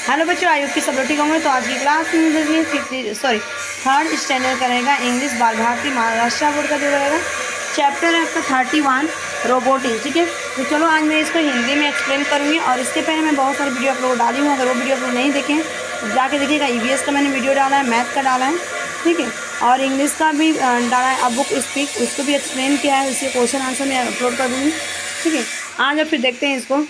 Hello बच्चों, आयु की सब लोग ठीक होंगे। तो आज की क्लास में देखिए थर्ड स्टैंडर्ड करेगा इंग्लिश बाल भारती महाराष्ट्र बोर्ड का जो रहेगा चैप्टर है आपका 31 रोबोटिक्स। ठीक है, तो चलो आज मैं इसको हिंदी में एक्सप्लेन करूँगी। और इसके पहले मैं बहुत सारी वीडियो आप लोग डाली हूँ, अगर वो वीडियो आप लोग नहीं देखें तो जाके देखिएगा। ईवीएस का मैंने वीडियो डाला है, मैथ का डाला है, ठीक है, और इंग्लिश का भी डाला है। अब बुक स्पीक उसको भी एक्सप्लेन किया है, उसके क्वेश्चन आंसर मैं अपलोड कर दूँगी। ठीक है, आज अब फिर देखते हैं इसको।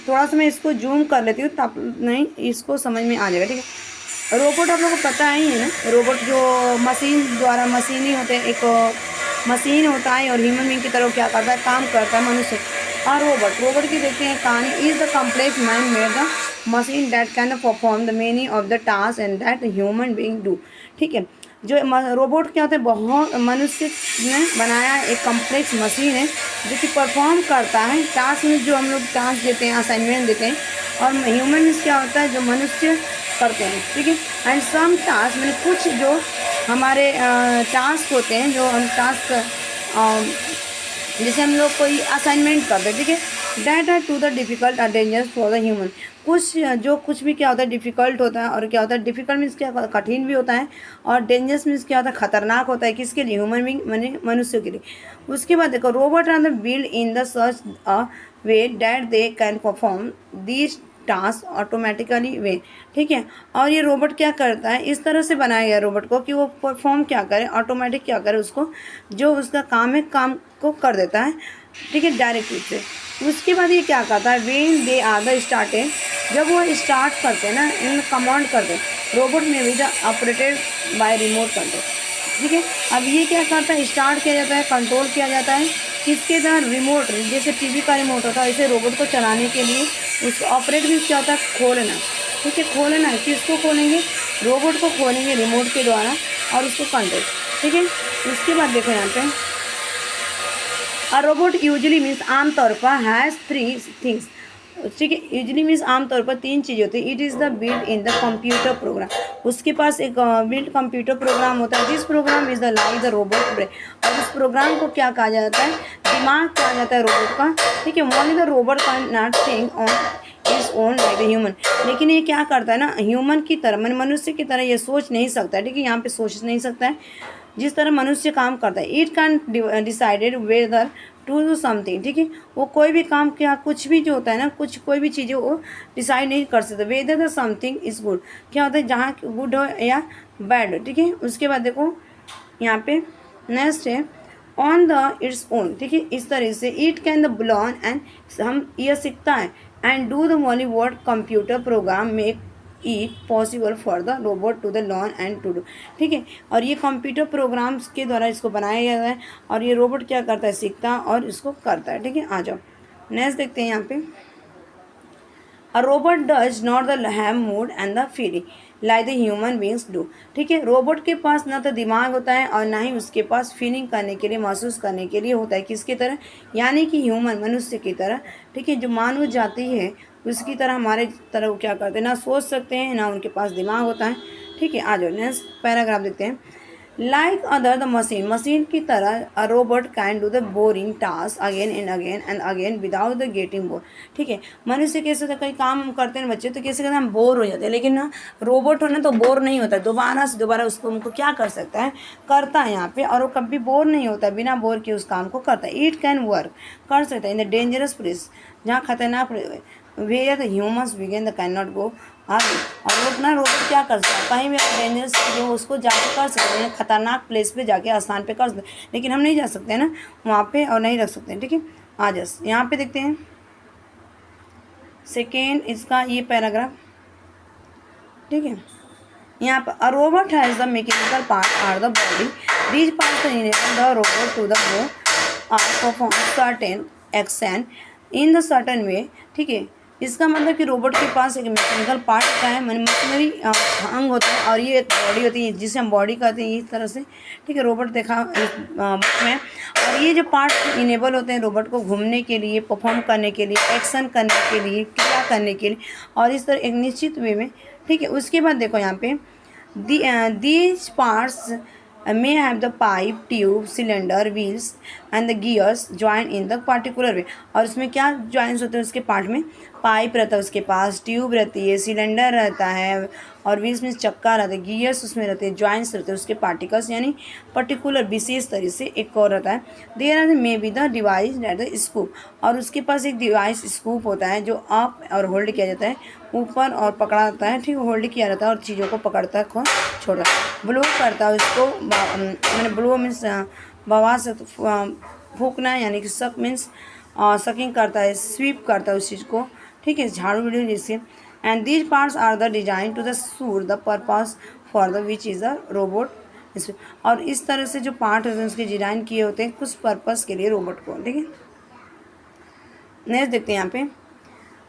थोड़ा सा मैं इसको जूम कर लेती हूँ तब नहीं इसको समझ में आ जाएगा। ठीक है, रोबोट आप लोगों को पता ही है ना, रोबोट जो मशीन द्वारा मशीनी होते हैं, एक मशीन होता है और ह्यूमन बीइंग की तरह क्या करता है, काम करता है मनुष्य। और रोबोट की देखते हैं कहानी। Is the complex mind made the machine that can perform the many of the task and that human being do. ठीक है, जो रोबोट क्या होता है, बहुत मनुष्य ने बनाया एक कम्प्लेक्स मशीन है जो कि परफॉर्म करता है टास्क में, जो हम लोग टास्क देते हैं, असाइनमेंट देते हैं। और ह्यूमन मीन्स क्या होता है, जो मनुष्य करते हैं। ठीक है, एंड सम टास्क मैंने कुछ जो हमारे टास्क होते हैं, जो हम टास्क जैसे हम लोग कोई असाइनमेंट करते हैं, ठीक है, that are to the difficult और डेंजरस फॉर द ह्यूमन। कुछ भी क्या होता है, डिफ़िकल्ट होता है। और क्या होता है, डिफ़िकल्ट मीन्स क्या, कठिन भी होता है, और डेंजरस मीन्स क्या होता है, खतरनाक होता है। किसके लिए, ह्यूमन बीइंग माने मनुष्य के लिए। उसके बाद देखो, robot are the build in the such a way that they can perform these task automatically way. ठीक है, और ये रोबोट क्या करता है, इस तरह से बनाया गया रोबोट को कि वो परफॉर्म क्या करे, ऑटोमेटिक क्या करे, उसको जो उसका काम है काम को कर देता है। ठीक है, डायरेक्ट रूप से। उसके बाद ये क्या करता है, when they are the started, जब वो स्टार्ट करते हैं ना, इन कमांड करते हैं, रोबोट में भी the operated by remote control. ठीक है, अब ये क्या करता है, स्टार्ट किया जाता है, कंट्रोल किया जाता है किसके द्वारा, रिमोट। जैसे टीवी का रिमोट होता है, ऐसे रोबोट को चलाने के लिए उसको ऑपरेट भी क्या होता है, खोलना। ठीक है, खोलना है, किसको खोलेंगे, रोबोट को खोलेंगे रिमोट के द्वारा, और उसको कंट्रोल। ठीक है, उसके बाद देखो यहाँ पे, अ रोबोट यूजली मीन्स आमतौर पर हैज़ 3 थिंग्स। ठीक है, यूजली मीन्स आमतौर पर 3 चीज़ें होती है। It is the build in the computer program, उसके पास एक बिल्ड कंप्यूटर प्रोग्राम होता है। This program is the like the robot brain, और इस प्रोग्राम को क्या कहा जाता है, दिमाग कहा जाता है रोबोट का। ठीक है, only the robot can not think on is own like the human, लेकिन ये क्या करता है ना, ह्यूमन की तरह मैंने मनुष्य की तरह ये सोच नहीं सकता है। ठीक है, यहाँ पे सोच नहीं सकता है जिस तरह मनुष्य काम करता है। It can decided whether to do something. ठीक है, वो कोई भी काम, क्या कुछ भी जो होता है ना, कोई भी चीज़ें वो डिसाइड नहीं कर सकते। Whether the something is good, क्या होता है, जहाँ गुड हो या बैड हो। ठीक है, उसके बाद देखो यहाँ पे नेक्स्ट है ऑन द इट्स ओन। ठीक है, इस तरह से it can the belong and हम यह सीखता है and do the only word computer program make it possible for the robot to the learn and to do. ठीक है, और ये कंप्यूटर प्रोग्राम्स के द्वारा इसको बनाया गया है, और ये रोबोट क्या करता है, सीखता है और इसको करता है। ठीक है, आ जाओ नेक्स्ट देखते हैं यहाँ पे, a robot does not the have mood and the feeling like the human beings do. ठीक है, रोबोट के पास ना तो दिमाग होता है और ना ही उसके पास फीलिंग करने के लिए, महसूस करने के लिए होता है। किसकी तरह, यानी कि ह्यूमन मनुष्य की तरह। ठीक है, जो मानव जाति है उसकी तरह, हमारे तरह वो क्या करते हैं, ना सोच सकते हैं ना उनके पास दिमाग होता है। ठीक है, आ जाओ नेक्स्ट पैराग्राफ देखते हैं। लाइक अदर द मशीन की तरह a robot can do the boring task again and again without the getting bore. ठीक है, मनुष्य कैसे होता है, कई काम हम करते हैं बच्चे तो कैसे करते हैं, हम बोर हो जाते हैं, लेकिन ना रोबोट हो ना तो बोर नहीं होता है, दोबारा से दोबारा उसको उनको क्या कर सकता है, करता है यहाँ पे, और वो कभी बोर नहीं होता, बिना बोर के उस काम को करता है। इट कैन वर्क, कर सकता है इन द डेंजरस प्लेस, जहाँ खतरनाक where the humans begin the can not go आगे। और वो ना रोबोट क्या कर सकता है, कहीं भी डेंजरस जो उसको जाके कर सकते हैं, खतरनाक प्लेस पे जाके स्थान पे कर सकते हैं, लेकिन हम नहीं जा सकते हैं ना वहाँ पे, और नहीं रख सकते हैं। ठीक है, आ जाओ यहाँ पे देखते हैं सेकेंड इसका ये पैराग्राफ। ठीक है, यहाँ पर a robot has the mechanical part or the body, these parts enable the robot to the move or perform certain action in the certain way. ठीक है, इसका मतलब कि रोबोट के पास एक मैकेनिकल पार्ट होता है, मशीनरी अंग होता है, और ये एक बॉडी होती है जिसे हम बॉडी कहते हैं, इस तरह से। ठीक है, रोबोट देखा इस बुक में, और ये जो पार्ट इनेबल होते हैं रोबोट को घूमने के लिए, परफॉर्म करने के लिए, एक्शन करने के लिए, क्रिया करने के लिए, और इस तरह एक निश्चित वे में। ठीक है, उसके बाद देखो यहाँ पे these parts may have the pipe, tube, cylinder, wheels, and the gears join in the particular way. और उसमें क्या ज्वाइंस होते हैं उसके पार्ट में, पाइप रहता है उसके पास, ट्यूब रहती है, सिलेंडर रहता है, और व्हील्स में चक्का रहता है, गियर्स उसमें रहते हैं, ज्वाइंट्स रहते हैं उसके पार्टिकल्स यानी पर्टिकुलर विशेष तरह से। एक और रहता है there are may be the device that the scoop, और उसके पास एक डिवाइस स्कूप होता है जो अप और होल्ड किया जाता है, ऊपर और पकड़ा जाता है, ठीक, होल्ड किया जाता है और चीज़ों को पकड़ता है, छोटा ब्लो करता है उसको, मैंने ब्लो मीन्स बवा से फूकना, यानी कि सक मीन्स सकिंग करता है, स्वीप करता है उस चीज़ को, ठीक है, झाड़ू वीडियो जिससे। And these parts are the design to the suit the purpose for the which is the robot. और इस तरह से जो पार्ट होते हैं उसके डिजाइन किए होते हैं कुछ पर्पस के लिए रोबोट को, ठीक है। नेक्स्ट देखते हैं यहाँ पे,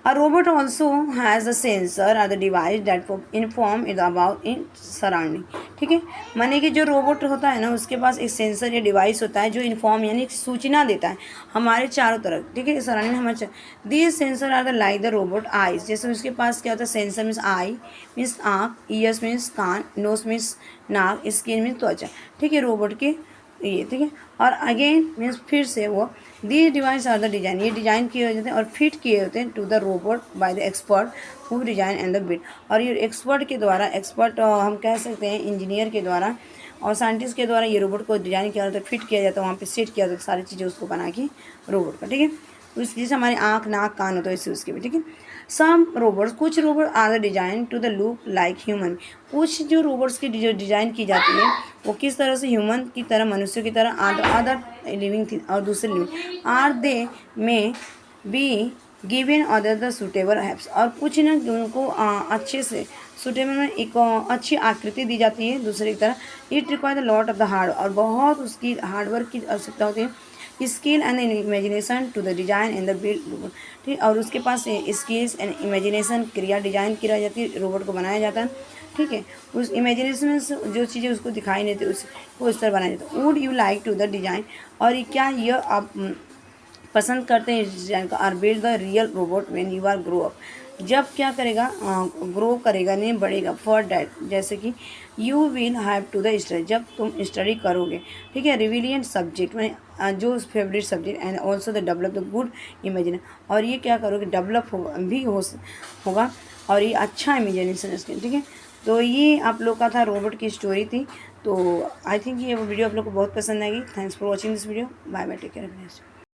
A robot also has a sensor or the device that inform it about in surrounding, ठीक है। माने कि जो रोबोट होता है ना उसके पास एक सेंसर या डिवाइस होता है जो इन्फॉर्म यानी सूचना देता है हमारे चारों तरफ, ठीक है, सराउंडिंग हमारे। These sensor are the like the robot eyes, जैसे उसके पास क्या होता है, सेंसर मीन्स आई मीन्स आँख, ईयर्स मीन्स कान, नोज मीन्स नाक, स्किन मीन्स त्वचा, ठीक है, रोबोट के ये, ठीक है। और अगेन मीन्स फिर से वो, the device are the design, ये डिजाइन किए होते हैं और फिट किए होते हैं to the robot by the expert who design and the bit, और ये एक्सपर्ट के द्वारा, एक्सपर्ट हम कह सकते हैं इंजीनियर के द्वारा और साइंटिस्ट के द्वारा ये रोबोट को डिजाइन किया जाता है, फिट किया जाता है, वहाँ पे सेट किया जाता है सारी चीज़ें उसको बना के रोबोट का, ठीक है। उस जैसे हमारे आँख नाक कान होता है इससे उसके भी, ठीक है। सम रोबोट्स, कुछ robot are the design to the look like human, कुछ जो रोबोट्स की जो डिजाइन की जाती है वो किस तरह से ह्यूमन की तरह, मनुष्य की तरह, अदर लिविंग थिंग और दूसरे लिविंग, आर दे में be given other the suitable HEPS, और कुछ ना उनको अच्छे से सुटेबल में एक अच्छी आकृति दी जाती है दूसरे की तरह। It require the lot of the hard, और बहुत उसकी हार्डवर्क की आवश्यकता होती है, skill and imagination to the design and the build, ठीक, और उसके पास स्किल्स एंड इमेजिनेशन क्रिया डिजाइन की जाती है, रोबोट को बनाया जाता है, ठीक है। उस इमेजिनेशन में जो चीज़ें उसको दिखाई नहीं देती उसको इस तरह बनाया जाता है। Would you like to the design, और क्या यह आप पसंद करते हैं इस डिज़ाइन का, are build the real robot when you are grow up, जब क्या करेगा, ग्रो करेगा नहीं बढ़ेगा, फॉर डैट, जैसे कि you will have to the study, जब तुम स्टडी करोगे, ठीक है, रिविलियंट सब्जेक्ट में जो favourite subject, and also the develop the good imagine, और ये क्या करोगे, डेवलप भी होगा और ये अच्छा इमेजिनेशन इसके, ठीक है। तो ये आप लोग का था रोबोट की स्टोरी थी, तो आई थिंक ये वीडियो आप लोग को बहुत पसंद आएगी। Thanks for watching this video, bye bye, take care.